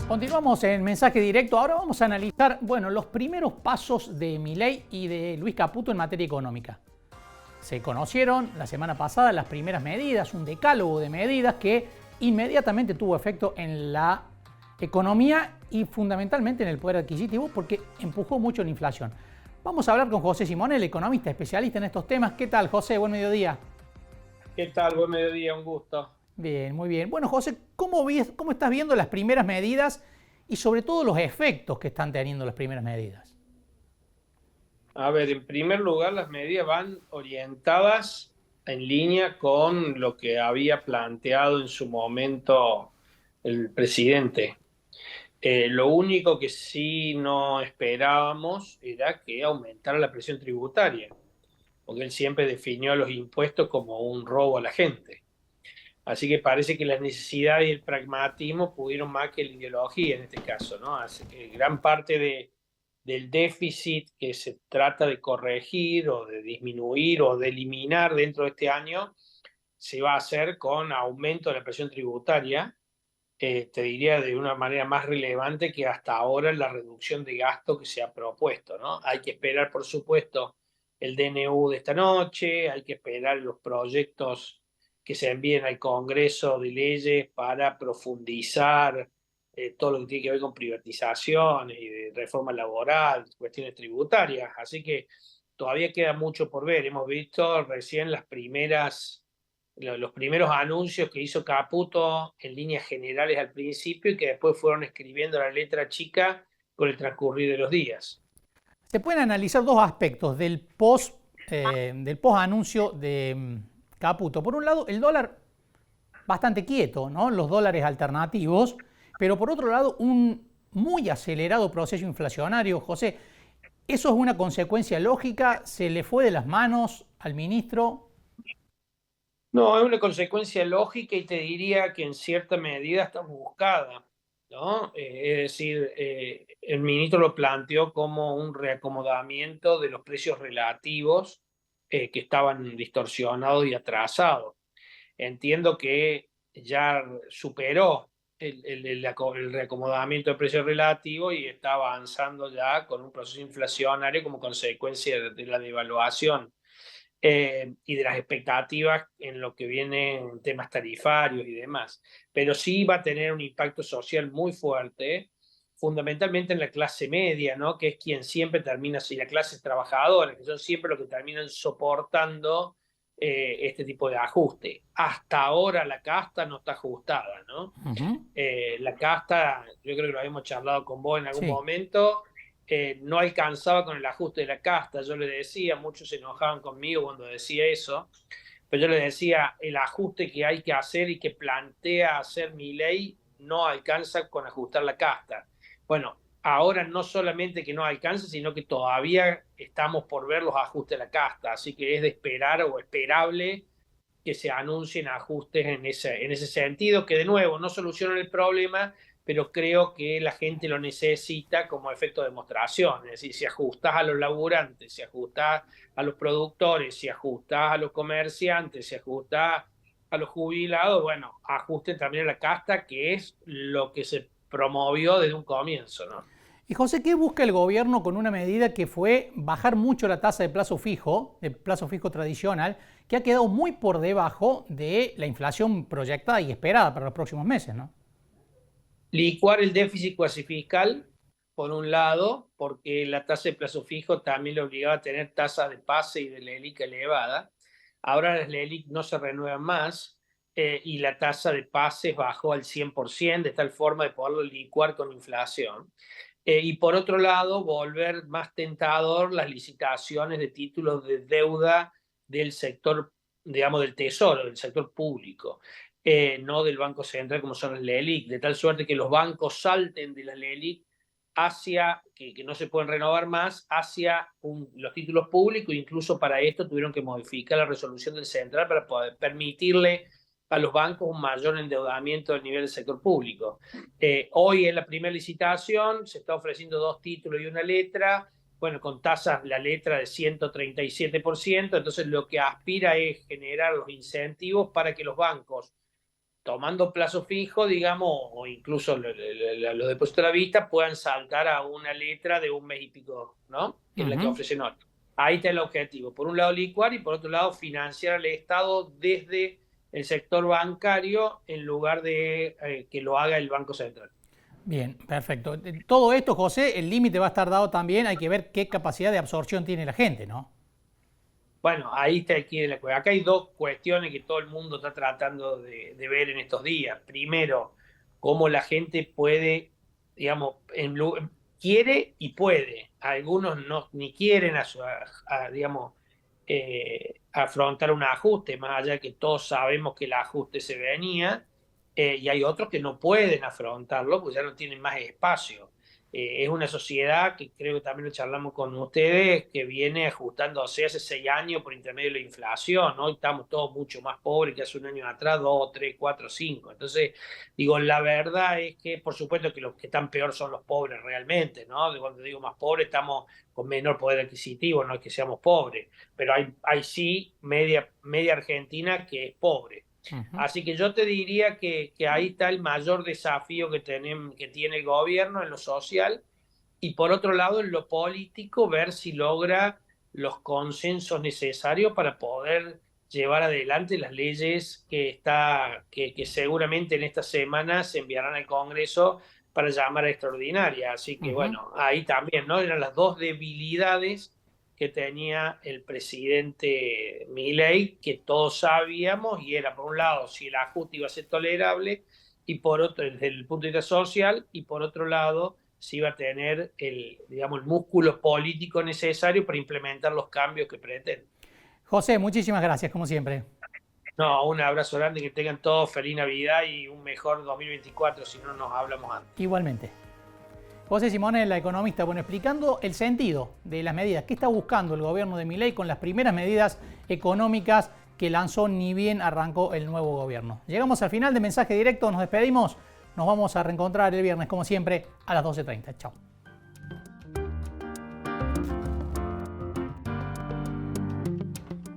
Continuamos en mensaje directo. Ahora vamos a analizar, bueno, los primeros pasos de Milei y de Luis Caputo en materia económica. Se conocieron la semana pasada las primeras medidas, un decálogo de medidas que inmediatamente tuvo efecto en la economía y fundamentalmente en el poder adquisitivo porque empujó mucho la inflación. Vamos a hablar con José Simón, el economista especialista en estos temas. ¿Qué tal, José? Buen mediodía. ¿Qué tal? Buen mediodía, un gusto. Bien, muy bien. Bueno, José, ¿cómo estás viendo las primeras medidas y sobre todo los efectos que están teniendo las primeras medidas? A ver, en primer lugar, las medidas van orientadas en línea con lo que había planteado en su momento el presidente. Lo único que sí no esperábamos era que aumentara la presión tributaria, porque él siempre definió los impuestos como un robo a la gente. Así que parece que las necesidades y el pragmatismo pudieron más que la ideología en este caso, ¿no? Así que gran parte del déficit que se trata de corregir o de disminuir o de eliminar dentro de este año se va a hacer con aumento de la presión tributaria, te diría de una manera más relevante que hasta ahora la reducción de gasto que se ha propuesto, ¿no? Hay que esperar, por supuesto, el DNU de esta noche, hay que esperar los proyectos que se envíen al Congreso de leyes para profundizar todo lo que tiene que ver con privatizaciones y de reforma laboral, cuestiones tributarias. Así que todavía queda mucho por ver. Hemos visto recién los primeros anuncios que hizo Caputo en líneas generales al principio y que después fueron escribiendo la letra chica con el transcurrir de los días. Se pueden analizar dos aspectos del post anuncio de Caputo. Por un lado, el dólar bastante quieto, ¿no? Los dólares alternativos, pero por otro lado, un muy acelerado proceso inflacionario. José, ¿eso es una consecuencia lógica? ¿Se le fue de las manos al ministro? No, es una consecuencia lógica y te diría que en cierta medida está buscada, ¿no? Es decir, el ministro lo planteó como un reacomodamiento de los precios relativos que estaban distorsionados y atrasados. Entiendo que ya superó el reacomodamiento de precios relativos y está avanzando ya con un proceso inflacionario como consecuencia de la devaluación y de las expectativas en lo que viene en temas tarifarios y demás. Pero sí va a tener un impacto social muy fuerte, fundamentalmente en la clase media, ¿no? Que es quien siempre termina, y la clase trabajadora, que son siempre los que terminan soportando este tipo de ajuste. Hasta ahora la casta no está ajustada, ¿no? Ujú. La casta, yo creo que lo habíamos charlado con vos en algún Sí. momento, no alcanzaba con el ajuste de la casta. Yo le decía, muchos se enojaban conmigo cuando decía eso, pero yo le decía, el ajuste que hay que hacer y que plantea hacer Milei no alcanza con ajustar la casta. Bueno, ahora no solamente que no alcanza, sino que todavía estamos por ver los ajustes de la casta, así que es de esperar o esperable que se anuncien ajustes en ese sentido, que de nuevo no solucionan el problema, pero creo que la gente lo necesita como efecto de demostración. Es decir, si ajustas a los laburantes, si ajustas a los productores, si ajustas a los comerciantes, si ajustas a los jubilados, bueno, ajusten también a la casta, que es lo que se promovió desde un comienzo, ¿no? Y José, ¿qué busca el gobierno con una medida que fue bajar mucho la tasa de plazo fijo tradicional, que ha quedado muy por debajo de la inflación proyectada y esperada para los próximos meses, ¿no? Licuar el déficit cuasi fiscal, por un lado, porque la tasa de plazo fijo también le obligaba a tener tasas de pase y de LELIC elevada. Ahora las LELIC no se renuevan más y la tasa de pases bajó al 100%, de tal forma de poderlo licuar con inflación. Y por otro lado, volver más tentador las licitaciones de títulos de deuda del sector, digamos, del tesoro, del sector público, no del Banco Central como son las LELIC, de tal suerte que los bancos salten de las LELIC hacia, que no se pueden renovar más, hacia los títulos públicos. Incluso para esto tuvieron que modificar la resolución del Central para poder permitirle a los bancos un mayor endeudamiento del nivel del sector público. Hoy en la primera licitación se está ofreciendo dos títulos y una letra, bueno, con tasas, la letra de 137%, entonces lo que aspira es generar los incentivos para que los bancos tomando plazo fijo, digamos, o incluso los depósitos a la vista puedan saltar a una letra de un mes y pico, ¿no? Que es la que ofrecen hoy. Ahí está el objetivo. Por un lado, licuar y por otro lado, financiar al Estado desde el sector bancario en lugar de que lo haga el Banco Central. Bien, perfecto. Todo esto, José, el límite va a estar dado también. Hay que ver qué capacidad de absorción tiene la gente, ¿no? Bueno, ahí está aquí la cuestión. Acá hay dos cuestiones que todo el mundo está tratando de ver en estos días. Primero, cómo la gente puede, digamos, quiere y puede. Algunos no ni quieren, digamos, afrontar un ajuste, más allá de que todos sabemos que el ajuste se venía, y hay otros que no pueden afrontarlo, pues ya no tienen más espacio. Es una sociedad que creo que también lo charlamos con ustedes, que viene ajustándose hace 6 años por intermedio de la inflación, ¿no? Estamos todos mucho más pobres que hace un año atrás, 2, 3, 4, 5. Entonces, digo, la verdad es que, por supuesto que los que están peor son los pobres realmente, ¿no? Cuando digo más pobres, estamos con menor poder adquisitivo, no es que seamos pobres, pero hay sí media Argentina que es pobre. Así que yo te diría que ahí está el mayor desafío que tiene el gobierno en lo social y por otro lado en lo político ver si logra los consensos necesarios para poder llevar adelante las leyes que seguramente en esta semana se enviarán al Congreso para llamar a extraordinaria. Así que bueno, ahí también, ¿no? Eran las dos debilidades que tenía el presidente Milei, que todos sabíamos, y era por un lado si el ajuste iba a ser tolerable, y por otro, desde el punto de vista social, y por otro lado, si iba a tener digamos, el músculo político necesario para implementar los cambios que pretende. José, muchísimas gracias, como siempre. No, un abrazo grande, que tengan todos feliz Navidad y un mejor 2024, si no nos hablamos antes. Igualmente. José Simone, la economista, bueno, explicando el sentido de las medidas. ¿Qué está buscando el gobierno de Milei con las primeras medidas económicas que lanzó ni bien arrancó el nuevo gobierno? Llegamos al final de Mensaje Directo, nos despedimos. Nos vamos a reencontrar el viernes, como siempre, a las 12:30. Chao.